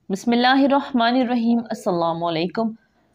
بسم اللہ الرحمن الرحیم۔ السلام علیکم۔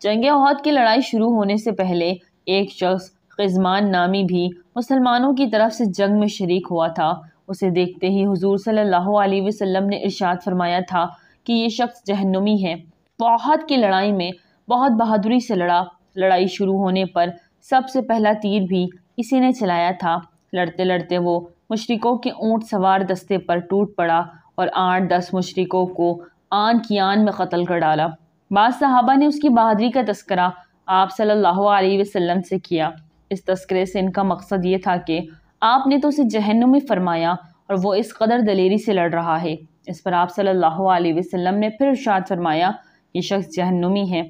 جنگ احد کی لڑائی شروع ہونے سے پہلے ایک شخص قزمان نامی بھی مسلمانوں کی طرف سے جنگ میں شریک ہوا تھا۔ اسے دیکھتے ہی حضور صلی اللہ علیہ وسلم نے ارشاد فرمایا تھا کہ یہ شخص جہنمی ہے۔ وہ احد کی لڑائی میں بہت بہادری سے لڑا۔ لڑائی شروع ہونے پر سب سے پہلا تیر بھی اسی نے چلایا تھا۔ لڑتے لڑتے وہ مشرکوں کے اونٹ سوار دستے پر ٹوٹ پڑا اور 8-10 مشرکوں کو آن کی آن میں قتل کر ڈالا۔ بعض صحابہ نے اس کی بہادری کا تذکرہ آپ صلی اللہ علیہ وسلم سے کیا۔ اس تذکرے سے ان کا مقصد یہ تھا کہ آپ نے تو اسے جہنمی فرمایا اور وہ اس قدر دلیری سے لڑ رہا ہے۔ اس پر آپ صلی اللہ علیہ وسلم نے پھر ارشاد فرمایا یہ شخص جہنمی ہے۔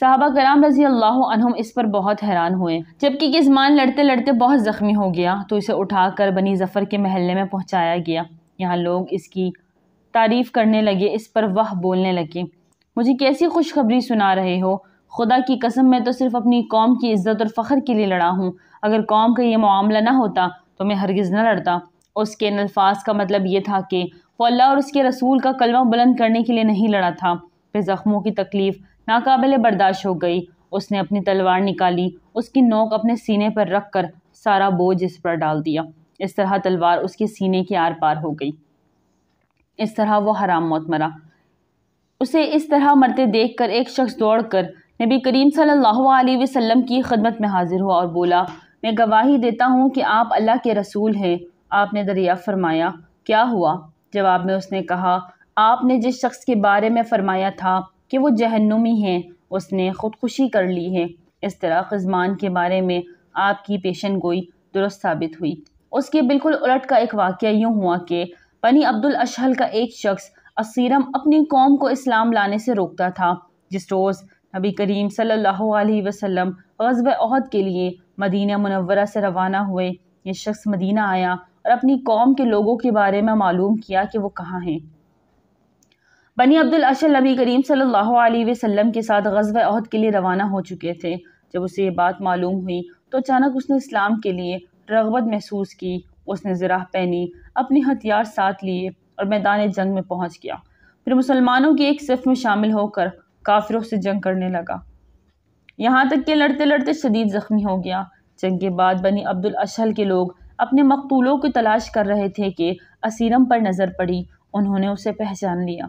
صحابہ کرام رضی اللہ عنہم اس پر بہت حیران ہوئے۔ جبکہ قزمان لڑتے لڑتے بہت زخمی ہو گیا تو اسے اٹھا کر بنی ظفر کے محلے میں پہنچایا گیا۔ یہاں لوگ اس کی تعریف کرنے لگے، اس پر وہ بولنے لگے، مجھے کیسی خوشخبری سنا رہے ہو؟ خدا کی قسم میں تو صرف اپنی قوم کی عزت اور فخر کے لیے لڑا ہوں۔ اگر قوم کا یہ معاملہ نہ ہوتا تو میں ہرگز نہ لڑتا۔ اس کے ان الفاظ کا مطلب یہ تھا کہ وہ اللہ اور اس کے رسول کا کلمہ بلند کرنے کے لیے نہیں لڑا تھا۔ پھر زخموں کی تکلیف ناقابل برداشت ہو گئی۔ اس نے اپنی تلوار نکالی، اس کی نوک اپنے سینے پر رکھ کر سارا بوجھ اس پر ڈال دیا۔ اس طرح تلوار اس کے سینے کے آر پار ہو گئی۔ اس طرح وہ حرام موت مرا۔ اسے اس طرح مرتے دیکھ کر ایک شخص دوڑ کر نبی کریم صلی اللہ علیہ وسلم کی خدمت میں حاضر ہوا اور بولا، میں گواہی دیتا ہوں کہ آپ اللہ کے رسول ہیں۔ آپ نے دریافت فرمایا، کیا ہوا؟ جواب میں اس نے کہا، آپ نے جس شخص کے بارے میں فرمایا تھا کہ وہ جہنمی ہیں، اس نے خودکشی کر لی ہے۔ اس طرح قزمان کے بارے میں آپ کی پیشن گوئی درست ثابت ہوئی۔ اس کے بالکل الٹ کا ایک واقعہ یوں ہوا کہ بنی عبد الاشہل کا ایک شخص اسیرم اپنی قوم کو اسلام لانے سے روکتا تھا۔ جس روز نبی کریم صلی اللہ علیہ وسلم غزوہ احد کے لیے مدینہ منورہ سے روانہ ہوئے، یہ شخص مدینہ آیا اور اپنی قوم کے لوگوں کے بارے میں معلوم کیا کہ وہ کہاں ہیں۔ بنی عبد الاشہل نبی کریم صلی اللہ علیہ وسلم کے ساتھ غزوہ احد کے لیے روانہ ہو چکے تھے۔ جب اسے یہ بات معلوم ہوئی تو اچانک اس نے اسلام کے لیے رغبت محسوس کی۔ اس نے زرہ پہنی، اپنے ہتھیار ساتھ لیے اور میدان جنگ میں پہنچ گیا۔ پھر مسلمانوں کی ایک صف میں شامل ہو کر کافروں سے جنگ کرنے لگا، یہاں تک کہ لڑتے لڑتے شدید زخمی ہو گیا۔ جنگ کے بعد بنی عبد الاشہل کے لوگ اپنے مقتولوں کی تلاش کر رہے تھے کہ اسیرم پر نظر پڑی۔ انہوں نے اسے پہچان لیا۔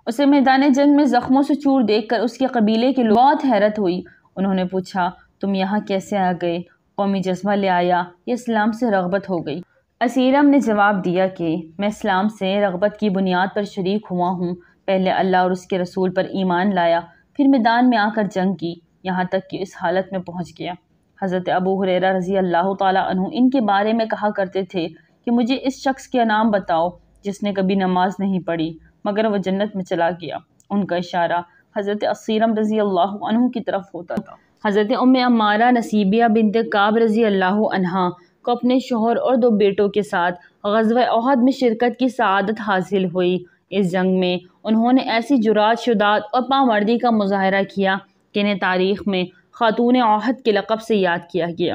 اسے میدان جنگ میں زخموں سے چور دیکھ کر اس کے قبیلے کے لوگ بہت حیرت ہوئی۔ انہوں نے پوچھا، تم یہاں کیسے آ گئے؟ قومی جذبہ لے آیا یا اسلام سے رغبت ہو گئی؟ اسیرم نے جواب دیا کہ میں اسلام سے رغبت کی بنیاد پر شریک ہوا ہوں۔ پہلے اللہ اور اس کے رسول پر ایمان لایا، پھر میدان میں آ کر جنگ کی، یہاں تک کہ اس حالت میں پہنچ گیا۔ حضرت ابو ہریرہ رضی اللہ تعالیٰ عنہ ان کے بارے میں کہا کرتے تھے کہ مجھے اس شخص کا نام بتاؤ جس نے کبھی نماز نہیں پڑھی مگر وہ جنت میں چلا گیا۔ ان کا اشارہ حضرت اسیرم رضی اللہ عنہ کی طرف ہوتا تھا۔ حضرت عمارہ نصیبیہ بنت کعب رضی اللہ عنہا کو اپنے شوہر اور 2 بیٹوں کے ساتھ غزوہ احد میں شرکت کی سعادت حاصل ہوئی۔ اس جنگ میں انہوں نے ایسی جرأت، شجاعت اور پامردی کا مظاہرہ کیا کہ انہیں تاریخ میں خاتون احد کے لقب سے یاد کیا گیا۔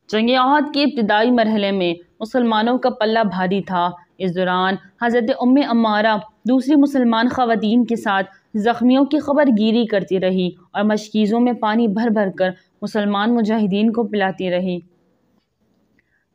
جنگ احد کے ابتدائی مرحلے میں مسلمانوں کا پلہ بھاری تھا۔ اس دوران حضرت عمارہ دوسری مسلمان خواتین کے ساتھ زخمیوں کی خبر گیری کرتی رہی اور مشکیزوں میں پانی بھر بھر کر مسلمان مجاہدین کو پلاتی رہی۔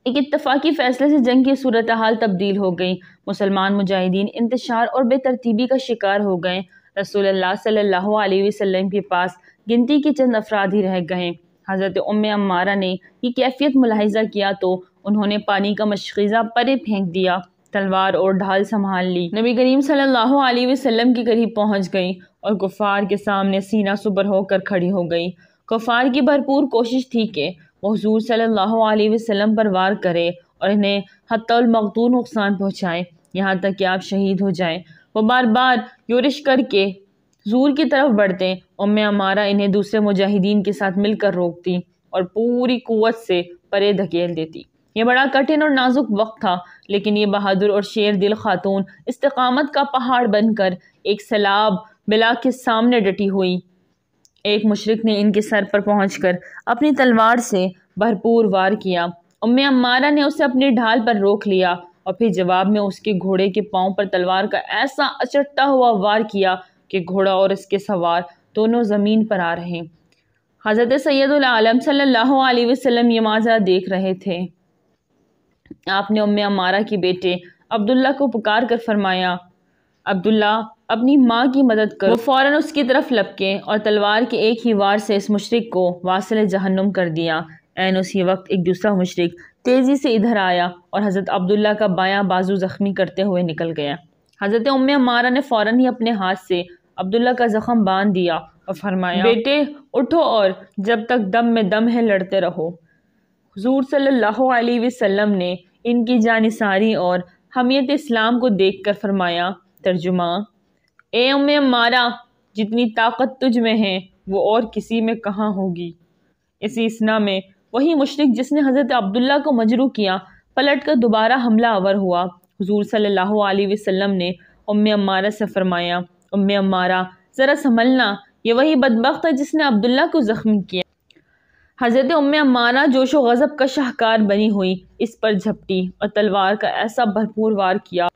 ایک اتفاقی فیصلے سے جنگ کی صورتحال تبدیل ہو گئی۔ مسلمان مجاہدین انتشار اور بے ترتیبی کا شکار ہو گئے۔ رسول اللہ صلی اللہ علیہ وسلم کے پاس گنتی کے چند افراد ہی رہ گئے۔ حضرت عمارہ نے یہ کیفیت ملاحظہ کیا تو انہوں نے پانی کا مشکیزہ پرے پھینک دیا، تلوار اور ڈھال سنبھال لی، نبی کریم صلی اللہ علیہ وسلم کے قریب پہنچ گئی اور کفار کے سامنے سینہ سپر ہو کر کھڑی ہو گئی۔ کفار کی بھرپور کوشش تھی کہ وہ حضور صلی اللہ علیہ وسلم پر وار کرے اور انہیں حتی المقتول نقصان پہنچائے، یہاں تک کہ آپ شہید ہو جائیں۔ وہ بار بار یورش کر کے زور کی طرف بڑھتے، عمارہ انہیں دوسرے مجاہدین کے ساتھ مل کر روکتی اور پوری قوت سے پرے دھکیل دیتی۔ یہ بڑا کٹھن اور نازک وقت تھا، لیکن یہ بہادر اور شیر دل خاتون استقامت کا پہاڑ بن کر ایک سیلاب بلا کے سامنے ڈٹی ہوئی۔ ایک مشرک نے ان کے سر پر پہنچ کر اپنی تلوار سے بھرپور وار کیا۔ عمارہ نے اسے اپنی ڈھال پر روک لیا اور پھر جواب میں اس کے گھوڑے کے پاؤں پر تلوار کا ایسا اچٹتا ہوا وار کیا کہ گھوڑا اور اس کے سوار دونوں زمین پر آ رہے۔ حضرت سید العالم صلی اللہ علیہ وسلم یہ منظر دیکھ رہے تھے۔ آپ نے عمارہ کے بیٹے عبداللہ کو پکار کر فرمایا، عبداللہ اپنی ماں کی مدد کرو۔ وہ فوراً اس کی طرف لپکے اور تلوار کے ایک ہی وار سے اس مشرک کو واصل جہنم کر دیا۔ عین اسی وقت ایک دوسرا مشرک تیزی سے ادھر آیا اور حضرت عبداللہ کا بایاں بازو زخمی کرتے ہوئے نکل گیا۔ حضرت عمارہ نے فوراً ہی اپنے ہاتھ سے عبداللہ کا زخم باندھ دیا اور فرمایا، بیٹے اٹھو اور جب تک دم میں دم ہے لڑتے رہو۔ حضور صلی اللہ علیہ وسلم نے ان کی جانثاری اور حمیت اسلام کو دیکھ کر فرمایا، ترجمہ، اے عمارہ، جتنی طاقت تجھ میں ہے وہ اور کسی میں کہاں ہوگی۔ اسی اثنا میں وہی مشرک جس نے حضرت عبداللہ کو مجروح کیا پلٹ کر دوبارہ حملہ آور ہوا۔ حضور صلی اللہ علیہ وسلم نے عمارہ سے فرمایا، عمارہ ذرا سنبھلنا، یہ وہی بدبخت ہے جس نے عبداللہ کو زخمی کیا۔ حضرت عمارہ جوش و غضب کا شاہکار بنی ہوئی اس پر جھپٹی اور تلوار کا ایسا بھرپور وار کیا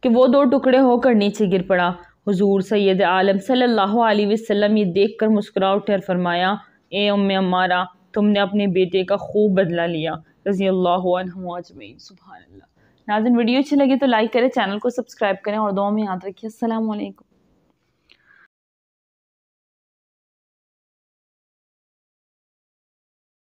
کہ وہ دو ٹکڑے ہو کر نیچے گر پڑا۔ حضور سید عالم صلی اللہ علیہ وسلم یہ دیکھ کر مسکرا اٹھے اور فرمایا، اے عمارہ، تم نے اپنے بیٹے کا خوب بدلہ لیا، رضی اللہ عنہم اجمعین۔ سبحان اللہ۔ ناظرین، ویڈیو اچھی لگی تو لائک کریں، چینل کو سبسکرائب کریں اور دعا میں یاد رکھیے۔ السلام علیکم۔